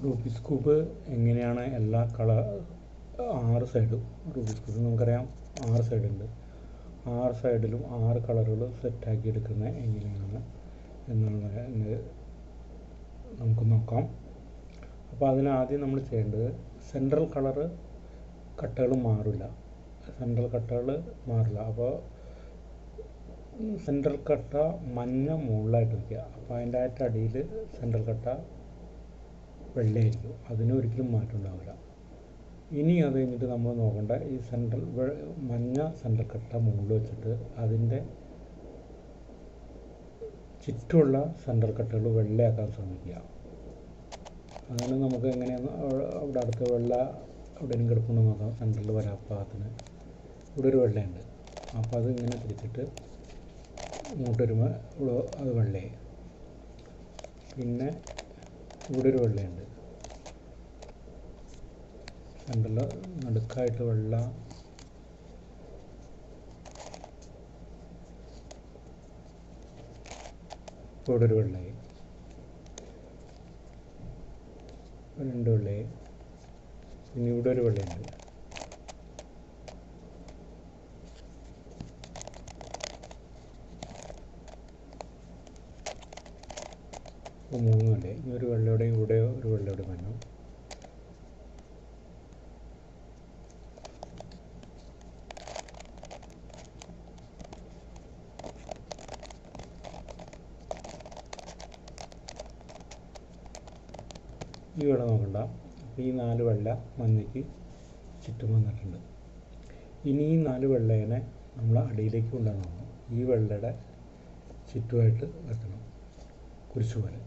Rubik's cube എങ്ങനെയാണ് എല്ലാ ആറ് സൈഡും റൂബിക്സ് ക്യൂബ് നമുക്കറിയാം 6 സൈഡുണ്ട്. 6 സൈഡിലും 6 കളറുകൾ സെറ്റാക്കി എടുക്കുന്നത് എങ്ങനെയാണ് എന്നുള്ളത് നമുക്ക് നോക്കാം. അപ്പോൾ അതിനാദ്യം നമ്മൾ ചെയ്യേണ്ടത് സെൻട്രൽ കളറ് കട്ടകൾ മാറില്ല. അപ്പോൾ സെൻട്രൽ കട്ട മഞ്ഞ മുകളിലായിട്ട് വയ്ക്കുക. അപ്പോൾ അതിൻ്റെ അടിയിൽ സെൻട്രൽ കട്ട വെള്ളയായിരിക്കും. അതിനൊരിക്കലും മാറ്റം ഉണ്ടാവില്ല. ഇനി അത് കഴിഞ്ഞിട്ട് നമ്മൾ നോക്കേണ്ട ഈ മഞ്ഞ സെൻട്രൽ കട്ട മുകളിൽ വെച്ചിട്ട് അതിൻ്റെ ചുറ്റുമുള്ള സെൻട്രൽ കട്ടകൾ വെള്ളയാക്കാൻ ശ്രമിക്കുക. അങ്ങനെ നമുക്ക് എങ്ങനെയാണ് അവിടെ അടുത്ത വെള്ള എവിടെയും കിടപ്പുണ്ടെന്ന് നോക്കാം. സെൻട്രലിൽ വരാൻ പാകത്തിന് ഇവിടെ ഒരു വെള്ളയുണ്ട്. അപ്പോൾ അത് ഇങ്ങനെ തിരിച്ചിട്ട് ഇങ്ങോട്ട് വരുമ്പോൾ ഇവിടെ അത് വെള്ളയായി. പിന്നെ ഇവിടെ ഒരു വെള്ളയുണ്ട്. സെൻട്രലിൽ നടുക്കായിട്ട് വെള്ള. ഇവിടെ ഒരു വെള്ളയായി. 2 വെള്ളയായി. പിന്നെ ഇവിടെ ഒരു വെള്ളയുണ്ട്. അപ്പോൾ 3 വെള്ളയായി. ഇനി ഒരു വെള്ളയുടെയും ഇവിടെ ഒരു വെള്ളയുടെ വേണം. ഈ വെള്ളം നോക്കണ്ട. അപ്പോൾ ഈ 4 വെള്ള മഞ്ഞയ്ക്ക് ചുറ്റും വന്നിട്ടുണ്ട്. ഇനി ഈ 4 വെള്ളേനെ നമ്മൾ അടിയിലേക്ക് കൊണ്ടുവരണം. ഈ വെള്ളയുടെ ചുറ്റുമായിട്ട് വെക്കണം, കുരിശ് പോലെ.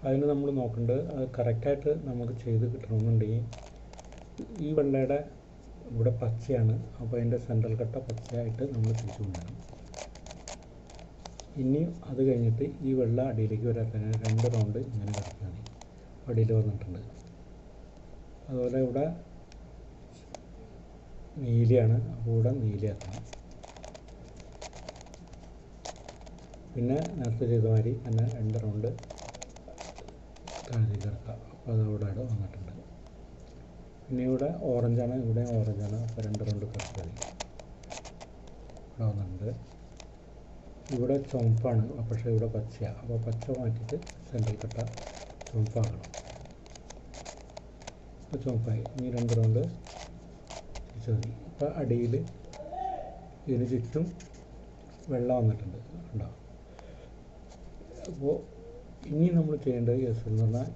അതിന് നമ്മൾ നോക്കേണ്ടത് അത് കറക്റ്റായിട്ട് നമുക്ക് ചെയ്ത് കിട്ടണമെന്നുണ്ടെങ്കിൽ ഈ വെള്ളയുടെ ഇവിടെ പച്ചയാണ്. അപ്പോൾ അതിൻ്റെ സെൻട്രൽ കട്ട പച്ചയായിട്ട് നമ്മൾ തിരിച്ചു കൊണ്ടുവരണം. ഇനി അത് കഴിഞ്ഞിട്ട് ഈ വെള്ള അടിയിലേക്ക് വരാത്തതിന് 2 റൗണ്ട് ഇങ്ങനെ കിടക്കാൻ അടിയിൽ വന്നിട്ടുണ്ട്. അതുപോലെ ഇവിടെ നീലയാണ്. അപ്പോൾ ഇവിടെ നീലയാക്കണം. പിന്നെ നേരത്തെ ചെയ്ത മാതിരി തന്നെ 2 റൗണ്ട് താഴേക്ക് കിടക്കുക. അപ്പോൾ അതവിടെ വന്നിട്ടുണ്ട്. പിന്നെ ഇവിടെ ഓറഞ്ചാണ്, ഇവിടെ ഓറഞ്ചാണ്. അപ്പോൾ 2 റൗണ്ട് കിടക്കുക ഇവിടെ വന്നിട്ടുണ്ട്. ഇവിടെ ചുവപ്പാണ്, പക്ഷേ ഇവിടെ പച്ചയാണ്. അപ്പോൾ പച്ച മാറ്റിയിട്ട് സെൻട്രൽ കട്ട ചുവപ്പാക്കണം. അപ്പോൾ ചുവപ്പായി. ഇനി 2 റൗണ്ട് തിരിച്ചു മതി. ഇപ്പോൾ അടിയിൽ ഇതിന് ചുറ്റും വെള്ളം വന്നിട്ടുണ്ട്, ഉണ്ടോ? അപ്പോൾ ഇനി നമ്മൾ ചെയ്യേണ്ടത് എന്ന് പറഞ്ഞാൽ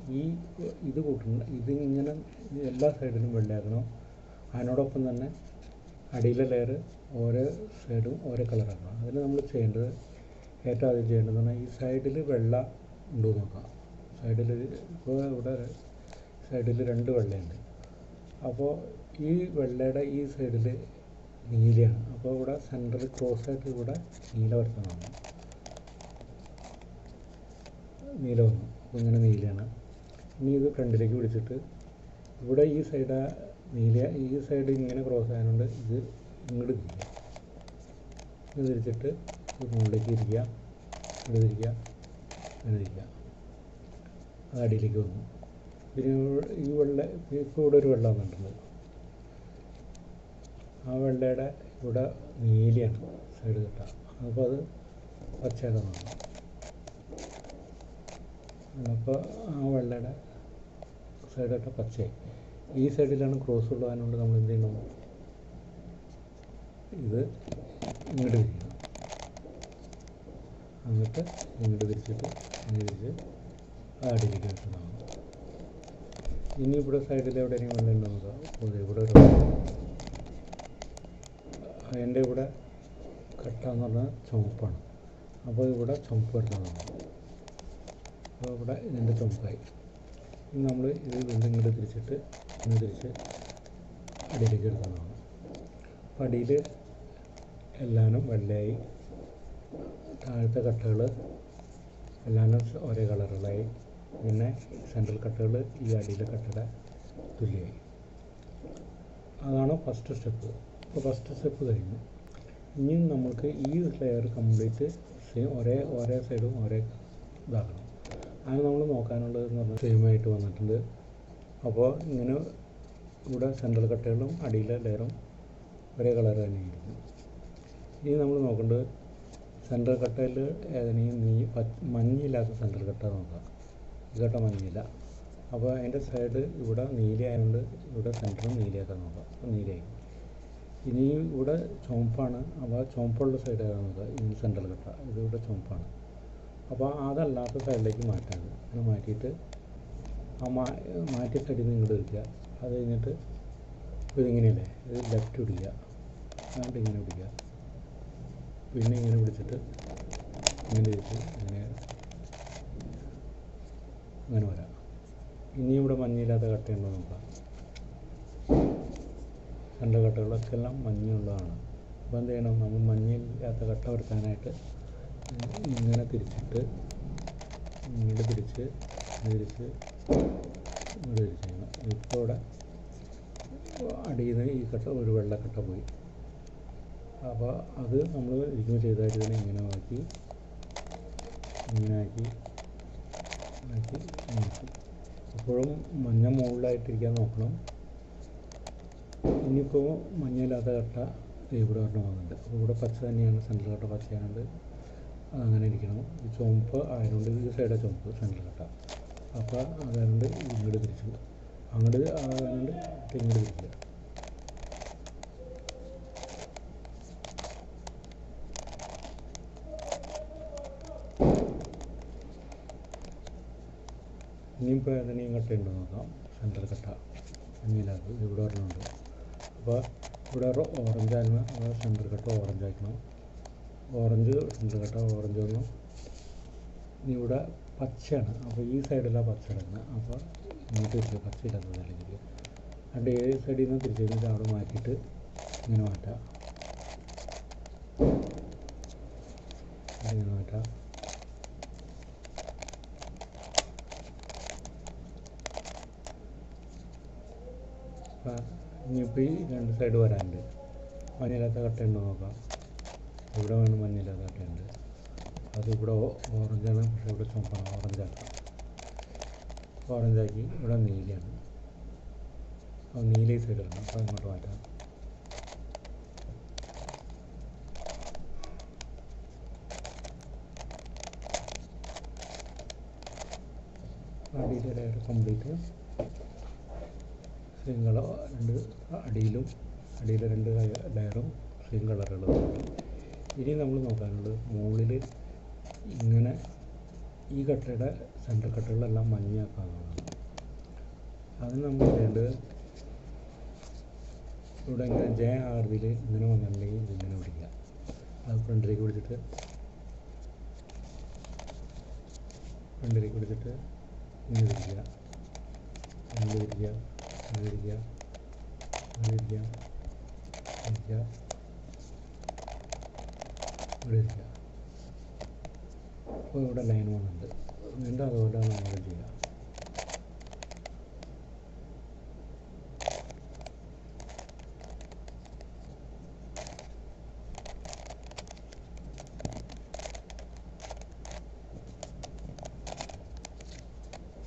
ഇത് കൂട്ടണം. ഇതിങ്ങനെ എല്ലാ സൈഡിലും വെള്ളയാക്കണം. അതിനോടൊപ്പം തന്നെ അടിയിലെ ലെയർ ഓരോ സൈഡും ഓരോ കളറാക്കണം. അതിൽ നമ്മൾ ചെയ്യേണ്ടത് ഏറ്റവും ആദ്യം ചെയ്യേണ്ടതെന്ന് പറഞ്ഞാൽ ഈ സൈഡിൽ വെള്ള ഉണ്ടോ നോക്കാം. സൈഡിൽ ഇപ്പോൾ ഇവിടെ സൈഡിൽ 2 വെള്ളയുണ്ട്. അപ്പോൾ ഈ വെള്ളയുടെ ഈ സൈഡിൽ നീലയാണ്. അപ്പോൾ ഇവിടെ സെൻറ്ററിൽ ക്രോസായിട്ട് ഇവിടെ നീല വരയ്ക്കുന്നതാണ്. നീല വന്നു. അപ്പോൾ ഇങ്ങനെ നീലയാണ്. ഇനി ഇത് ഫ്രണ്ടിലേക്ക് പിടിച്ചിട്ട് ഇവിടെ ഈ സൈഡ് ഈ സൈഡ് ഇങ്ങനെ ക്രോസ് ആയതുകൊണ്ട് ഇത് ഇങ്ങോട്ട് തിരിക്കുക. ഇത് തിരിച്ചിട്ട് ഇത് മുകളിലേക്ക് ഇരിക്കുക, ഇവിടെ തിരിക്കുക, അങ്ങനെ തിരിക്കുക. അത് അടിയിലേക്ക് വന്നു. പിന്നെ ഈ ഇപ്പോൾ ഇവിടെ ഒരു വെള്ളം വന്നിട്ടുണ്ട്. ആ വെള്ളയുടെ ഇവിടെ നീലയാണ് സൈഡ് കെട്ട. അപ്പോൾ അത് പച്ചയാക്കാൻ നോക്കണം. അപ്പോൾ ആ വെള്ളയുടെ സൈഡ് കെട്ട പച്ചയായി. ഈ സൈഡിലാണ് ക്രോസ് ഉള്ളതുകൊണ്ട് നമ്മൾ എന്ത് ചെയ്യണം? ഇത് ഇങ്ങോട്ട് തിരിക്കണം. എന്നിട്ട് ഇങ്ങോട്ട് തിരിച്ചിട്ട് ഇങ്ങനെ തിരിച്ച് ആ അടിയിലേക്ക് വെക്കുന്നതാണ്. ഇനി ഇവിടെ സൈഡിൽ എവിടെയെങ്കിലും വെള്ളം ഉണ്ടോ നോക്കാം. ഇവിടെ ഒരു അതിൻ്റെ ഇവിടെ കട്ട എന്ന് പറഞ്ഞാൽ ചുവപ്പാണ്. അപ്പോൾ ഇവിടെ ചുവപ്പ് വരുന്നതാണ്. അപ്പോൾ ഇവിടെ ഇതിൻ്റെ ചുവപ്പായി. ഇനി നമ്മൾ ഇത് വീണ്ടും ഇങ്ങോട്ട് തിരിച്ചിട്ട് ഇന്ന് തിരിച്ച് അടിയിലേക്ക് എടുക്കുന്നതാണ്. അപ്പോൾ അടിയിൽ എല്ലാനും വെള്ളയായി. താഴത്തെ കട്ടകൾ എല്ലാനും ഒരേ കളറുകളായി. പിന്നെ സെൻട്രൽ കട്ടകൾ ഈ അടിയിലെ കട്ടയുടെ തുല്യമായി. അതാണ് ഫസ്റ്റ് സ്റ്റെപ്പ്. അപ്പോൾ ഫസ്റ്റ് സ്റ്റെപ്പ് കഴിഞ്ഞു. ഇനി നമുക്ക് ഈ ലെയർ കംപ്ലീറ്റ് സെയിം ഒരേ സൈഡും ഒരേ ഇതാക്കണം. അത് നമ്മൾ നോക്കാനുള്ളതെന്ന് പറഞ്ഞാൽ സെയിമായിട്ട് വന്നിട്ടുണ്ട്. അപ്പോൾ ഇങ്ങനെ ഇവിടെ സെൻട്രൽ കട്ടകളും അടിയിലെ ലെയറും ഒരേ കളർ തന്നെയായിരിക്കും. ഇനി നമ്മൾ നോക്കേണ്ടത് സെൻട്രൽ കട്ടയിൽ ഏതെങ്കിലും മഞ്ഞയില്ലാത്ത സെൻട്രൽ കട്ട നോക്കാം. ഈ കട്ട മഞ്ഞയില്ല. അപ്പോൾ അതിൻ്റെ സൈഡ് ഇവിടെ നീല ആയതുകൊണ്ട് ഇവിടെ സെൻറ്ററും നീലയാക്കാൻ നോക്കാം. അപ്പോൾ നീലയായി. ഇനി ഇവിടെ ചുവപ്പാണ്. അപ്പോൾ ചുവപ്പുള്ള സൈഡ് ഏതാ നോക്കുക. ഈ സെൻട്രൽ കട്ട ഇതിവിടെ ചുവപ്പാണ്. അപ്പോൾ അതല്ലാത്ത സൈഡിലേക്ക് മാറ്റാം. അങ്ങനെ മാറ്റിയിട്ട് ആ മാറ്റിയ സൈഡിൽ നിന്ന് ഇങ്ങോട്ട് എടുക്കുക. അത് കഴിഞ്ഞിട്ട് ഇതിങ്ങനെയല്ലേ, ഇത് ലെഫ്റ്റ് പിടിക്കുക, എന്നിട്ട് ഇങ്ങനെ പിടിക്കുക, പിന്നെ ഇങ്ങനെ പിടിച്ചിട്ട് ഇങ്ങനെ വെച്ച് അങ്ങനെ വരാം. ഇനി ഇവിടെ മഞ്ഞയില്ലാത്ത കട്ടയുണ്ടോ നോക്കാം. സെൻട്രൽ കട്ടകളൊക്കെ എല്ലാം മഞ്ഞുള്ളതാണ്. അപ്പോൾ എന്ത് ചെയ്യണം, നമ്മൾ മഞ്ഞയില്ലാത്ത കട്ട വരുത്താനായിട്ട് ഇങ്ങനെ തിരിച്ചിട്ട് ഇങ്ങോട്ട് തിരിച്ച് ഇങ്ങോട്ട് തിരിച്ച് ഇപ്പോൾ ഇവിടെ അടിയിൽ നിന്ന് ഈ കട്ട ഒരു വെള്ളക്കട്ട പോയി. അപ്പോൾ അത് നമ്മൾ ഇരിക്കുമ്പോൾ ചെയ്തായിട്ട് തന്നെ ഇങ്ങനെ ആക്കി എപ്പോഴും മഞ്ഞ മുകളിലായിട്ടിരിക്കാൻ നോക്കണം. ഇനിയിപ്പോൾ മഞ്ഞയില്ലാത്ത കട്ട ഇവിടെ ഒരെണ്ണം വന്നിട്ടുണ്ട്. അപ്പോൾ ഇവിടെ പച്ച തന്നെയാണ്, സെൻട്രൽ കട്ട പച്ചയാണത്, അതങ്ങനെ ഇരിക്കണം. ഈ ചുവപ്പ് ആയതുകൊണ്ട് ഈ സൈഡാണ് ചുവപ്പ് സെൻട്രൽ കട്ട. അപ്പോൾ അതുകൊണ്ട് ഇങ്ങോട്ട് തിരിച്ചു, അങ്ങോട്ട് അതുകൊണ്ട് ഇങ്ങോട്ട് തിരിക്കുക. ഇനിയിപ്പോൾ ഏതെങ്കിലും കട്ടയുണ്ടോ നോക്കാം. സെൻട്രൽ കട്ട മഞ്ഞയില്ലാത്ത ഇവിടെ ഒരെണ്ണമുണ്ട്. അപ്പോൾ ഇവിടെ ഓറഞ്ചായിരുന്നു, അപ്പോൾ സെൻട്രൽ കട്ട ഓറഞ്ച് ആക്കണം. ഓറഞ്ച് സെൻട്രൽ കട്ട ഓറഞ്ച് വന്നു. ഇനി ഇവിടെ പച്ചയാണ്. അപ്പോൾ ഈ സൈഡിലാണ് പച്ച കിടക്കുന്നത്. അപ്പോൾ ഇങ്ങോട്ട് തിരിച്ച് പച്ചയില്ലാത്ത സൈഡിലേക്ക് അതിൻ്റെ ഏത് സൈഡിൽ നിന്ന് തിരിച്ച് കഴിഞ്ഞിട്ട് അവിടെ മാറ്റിയിട്ട് ഇങ്ങനെ മാറ്റാം. ഇങ്ങനെ മാറ്റാം. ഇനിയിപ്പോൾ ഈ രണ്ട് സൈഡ് വരാനുണ്ട്. മഞ്ഞയില്ലാത്ത കട്ടയുണ്ടോ നോക്കാം. ഇവിടെ വേണം മഞ്ഞയില്ലാത്ത കട്ടയുണ്ട്. അതിവിടെ ഓറഞ്ചാണ്, പക്ഷേ ഇവിടെ ചുവപ്പാണ്. ഓറഞ്ചാക്കാം. ഓറഞ്ചാക്കി ഇവിടെ നീലയാണ്. അപ്പോൾ നീല ഈ സൈഡ് വേണം. അപ്പോൾ അങ്ങോട്ട് മാറ്റാം. അടിയിലെ ലെയർ കംപ്ലീറ്റ് സെയിം കളർ, അടിയിലെ രണ്ട് ലെയറും സെയിം കളറുകൾ. ഇനി നമ്മൾ നോക്കാനുള്ളത് മുകളിൽ ഇങ്ങനെ ഈ കട്ടയുടെ സെൻട്രൽ കട്ടകളെല്ലാം മഞ്ഞയാക്കാവുന്നതാണ്. അതിന് നമ്മൾ ചെയ്യേണ്ടത് ഇവിടെ ഇങ്ങനെ ജെ ആകൃതിയിൽ ഇങ്ങനെ വന്നിട്ടുണ്ടെങ്കിൽ ഇതിങ്ങനെ പിടിക്കുക. അത് ഫ്രണ്ടിലേക്ക് പിടിച്ചിട്ട് ഇങ്ങനെ തിരിക്കുക, ഇവിടെ ഇരിക്കുക. അപ്പോൾ ഇവിടെ ലൈൻ വന്നിട്ടുണ്ട്. എന്നിട്ട് അതുപോലെ നമ്മൾ ചെയ്യുക.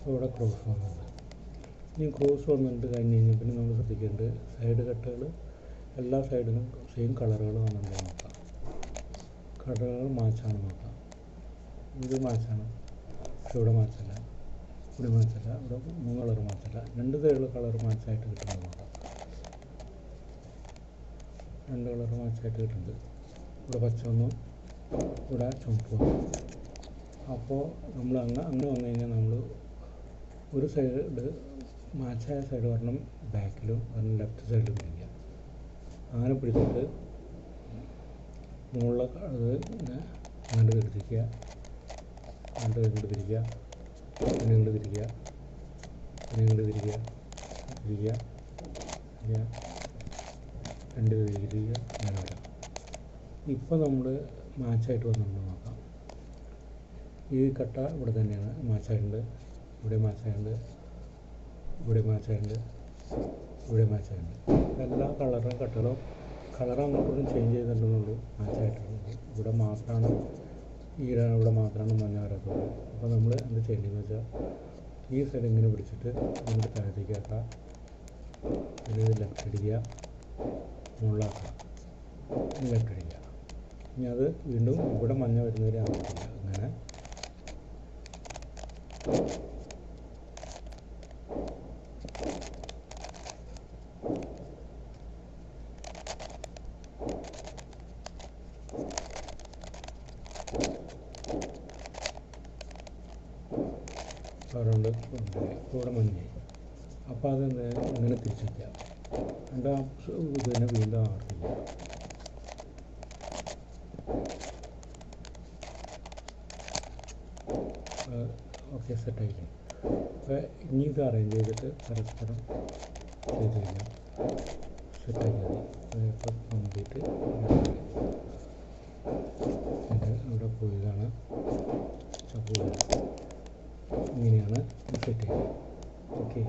ഇവിടെ ക്രോസ് വന്നിട്ടുണ്ട്. ഈ ക്രോസ് വന്നിട്ട് കഴിഞ്ഞ് കഴിഞ്ഞാൽ പിന്നെ നമ്മൾ ശ്രദ്ധിക്കേണ്ടത് സൈഡ് കട്ടകൾ എല്ലാ സൈഡിലും സെയിം കളറുകൾ വന്നിട്ടുണ്ടെങ്കിൽ നോക്കാം. കളറുകൾ മാച്ചാണ് നോക്കാം. ഇത് മാച്ചാണ്, പക്ഷെ ഇവിടെ മാച്ചല്ല, ഇവിടെ മാച്ചല്ല, ഇവിടെ മൂന്ന് കളർ മാച്ചല്ല. രണ്ട് സൈഡിൽ കളർ മാച്ചായിട്ട് കിട്ടുന്നത് നോക്കാം. രണ്ട് കളർ മാച്ചായിട്ട് കിട്ടുന്നുണ്ട്. ഇവിടെ പച്ച വന്നു, ഇവിടെ ചുവപ്പ് വന്നു. അപ്പോൾ നമ്മൾ അങ്ങനെ വന്നു കഴിഞ്ഞാൽ നമ്മൾ ഒരു സൈഡ് മാച്ചായ സൈഡ് ഒരെണ്ണം ബാക്കിലും ഒരെണ്ണം ലെഫ്റ്റ് സൈഡിലും പിടിക്കുക. അങ്ങനെ പിടിച്ചിട്ട് മുകളിലെ അത് അങ്ങോട്ട് തിരിക്കുക, അങ്ങോട്ട് തിരിക്കുക, പിന്നെ ഇങ്ങോട്ട് തിരിക്കുക, പിന്നെ ഇങ്ങോട്ട് തിരിക്കുക, രണ്ട് തിരിക്കുക, അങ്ങനെ വരാം. ഇപ്പോൾ നമ്മൾ മാച്ചായിട്ട് വന്നിട്ടുണ്ടോ നോക്കാം. ഈ കട്ട ഇവിടെ തന്നെയാണ് മാച്ചായിട്ടുണ്ട്, ഇവിടെ മാച്ചായിട്ടുണ്ട്, ഇവിടെ മാച്ചായിട്ടുണ്ട്, ഇവിടെ മാച്ചായിട്ടുണ്ട്. എല്ലാ കളറും കട്ടകളും കളർ അങ്ങോട്ടൊന്നും ചേഞ്ച് ചെയ്തിട്ടുണ്ടെന്നുള്ളൂ, മാച്ചായിട്ടുള്ളത്. ഇവിടെ മാത്രമാണ് ഇവിടെ മാത്രമാണ് മഞ്ഞ വരാത്തുള്ളൂ. അപ്പോൾ നമ്മൾ എന്ത് ചെയ്യേണ്ടതെന്ന് വെച്ചാൽ ഈ സൈഡ് ഇങ്ങനെ പിടിച്ചിട്ട് ഇങ്ങോട്ട് താഴത്തേക്ക് ആക്കാം, ഇത് ലെഫ്റ്റ് അടിക്കുക, മുകളിലാക്കുക, ലെഫ്റ്റ് അടിക്കുക. ഇനി അത് വീണ്ടും ഇവിടെ മഞ്ഞ വരുന്നവരെ ആവശ്യമില്ല. അങ്ങനെ റൗണ്ട് ഇവിടെ മഞ്ഞായി. അപ്പോൾ അത് ഇങ്ങനെ തിരിച്ചു വയ്ക്കുക. എന്നിട്ട് ആ ഇത് തന്നെ വീണ്ടും ആവർത്തിക്കുക. ഓക്കെ, സെറ്റായിരിക്കും. അപ്പോൾ ഇനി ഇത് അറേഞ്ച് ചെയ്തിട്ട് പരസ്പരം ചെയ്ത് കഴിഞ്ഞാൽ സെറ്റാക്കി മതി. ഇപ്പോൾ കംപ്ലീറ്റ് ഇവിടെ പോയതാണ്. അപ്പോൾ ഇങ്ങനെയാണ് സെറ്റ് ചെയ്യുന്നത്. ഓക്കെ.